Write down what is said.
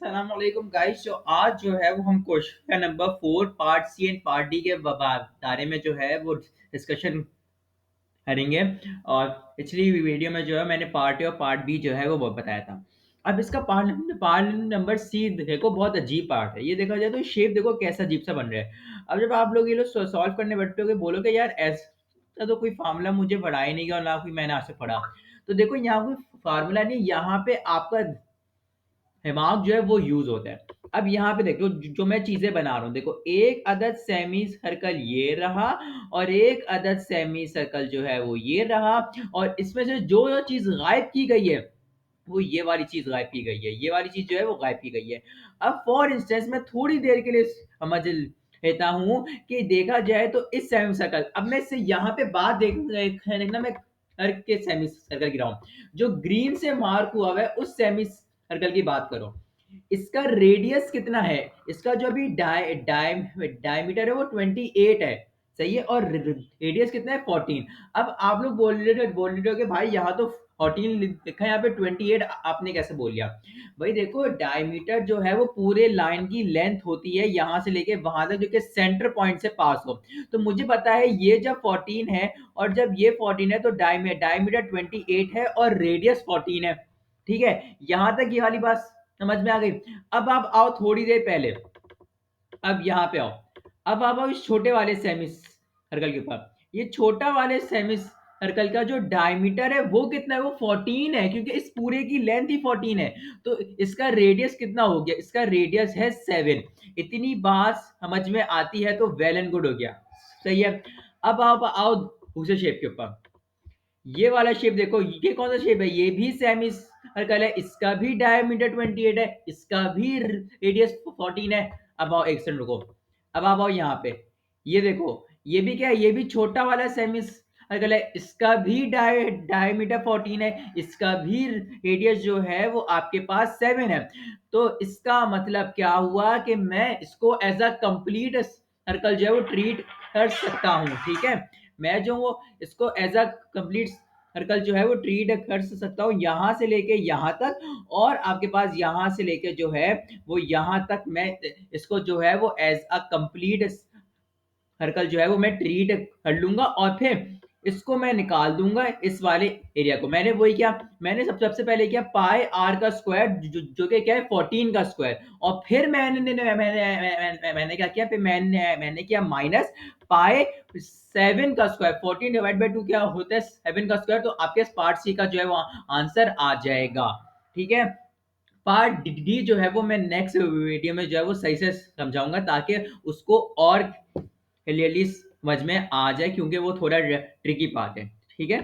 सलाम अलैकुम गाइस। जो आज जो है वो हम question number 4 part C and part D के बारे में जो है वो डिस्कशन करेंगे। और पिछली वीडियो में जो है मैंने पार्ट ए और पार्ट बी जो है वो बताया था। अब इसका पार्ट नंबर सी देखो, बहुत अजीब पार्ट है। ये देखा जाए तो शेप देखो कैसा अजीब सा बन रहा है। अब जब आप लोग ये लोग सॉल्व करने बैठोगे बोलोगे यार ऐसा तो कोई फार्मूला मुझे पढ़ा ही नहीं गया और ना कोई मैंने आज से पढ़ा। तो देखो यहाँ कोई फार्मूला नहीं, यहाँ पे आपका दिमाग जो है वो यूज होता है। अब यहाँ पे देखो जो मैं चीजें बना रहा हूँ, देखो एक अदद सेमी सर्कल ये रहा और एक अदद सेमी सर्कल जो है वो ये रहा। और इसमें से जो जो चीज गायब की गई है वो ये वाली चीज गायब की गई है, ये वाली चीज जो है वो गायब की गई है। अब फॉर इंस्टेंस मैं थोड़ी देर के लिए समझ लेता हूँ कि देखा जाए तो इस सेमी सर्कल, अब मैं इससे यहाँ पे बात देखना मैं के सेमी सर्कल गिरा हूँ। जो ग्रीन से मार्क हुआ है उस सेमी सर्कल की बात करो। इसका रेडियस कितना है, इसका जो अभी डायमीटर है वो 28 है, सही है। और रेडियस कितना है 14। अब आप लोग बोल रहे हो कि भाई यहाँ तो 14 लिखा है, यहाँ पे 28 आपने कैसे बोल लिया। भाई देखो डायमीटर जो है वो पूरे लाइन की लेंथ होती है यहाँ से लेके वहां तक जो कि सेंटर पॉइंट से पास हो। तो मुझे पता है ये जब 14 है और जब ये 14 है तो डायमीटर 28 है और रेडियस 14 है। ठीक है, यहां तक ये वाली बात समझ में आ गई। अब आप आओ थोड़ी देर पहले, अब यहाँ पे आओ। अब आप आओ इस छोटे वाले सेमी सर्कल के ऊपर। ये छोटा वाले सेमी सर्कल का जो डायमीटर है वो कितना है, वो 14 है, क्योंकि इस पूरे की लेंथ ही 14 है। तो इसका रेडियस कितना हो गया, इसका रेडियस है 7। इतनी बात समझ में आती है तो वेल एंड गुड हो गया, सही है। अब आप आओ दूसरे शेप के ऊपर। ये वाला शेप देखो, ये कौन सा शेप है, ये भी सेमी सर्कल है, इसका भी डायमीटर 28 है, इसका भी रेडियस 14 है। अब आओ एक सेकंड रुको, अब आप आओ यहाँ पे। ये देखो, ये भी क्या है, ये भी छोटा वाला सेमी सर्कल है, इसका भी डायमीटर 14 है, इसका भी रेडियस जो है वो आपके पास 7 है। तो इसका मतलब क्या हुआ कि मैं इसको एज अ कंप्लीट सर्कल जो है वो ट्रीट कर सकता हूँ। ठीक है, मैं जो वो इसको एज अ कंप्लीट सर्कल जो है वो ट्रीट कर सकता हूँ, यहाँ से लेके यहाँ तक। और आपके पास यहाँ से लेके जो है वो यहाँ तक मैं इसको जो है वो एज अ कंप्लीट सर्कल जो है वो मैं ट्रीट कर लूंगा। और फिर इसको मैं निकाल दूंगा इस वाले एरिया को। मैंने वही किया, मैंने सबसे पहले किया पाई आर का स्क्वायर जो कि क्या है 14 का स्क्वायर। और फिर मैंने क्या किया, फिर मैंने किया माइनस पाई 7 का स्क्वायर। 14 डिवाइड बाई 2 क्या होता है 7 का स्क्वायर। तो आपके पार्ट सी का जो है वो आंसर आ जाएगा। ठीक है, पार्ट डी जो है वो मैं नेक्स्ट वीडियो में जो है वो सही से समझाऊंगा ताकि उसको और क्लियरली समझ में आ जाए, क्योंकि वो थोड़ा ट्रिकी पार्ट है। ठीक है।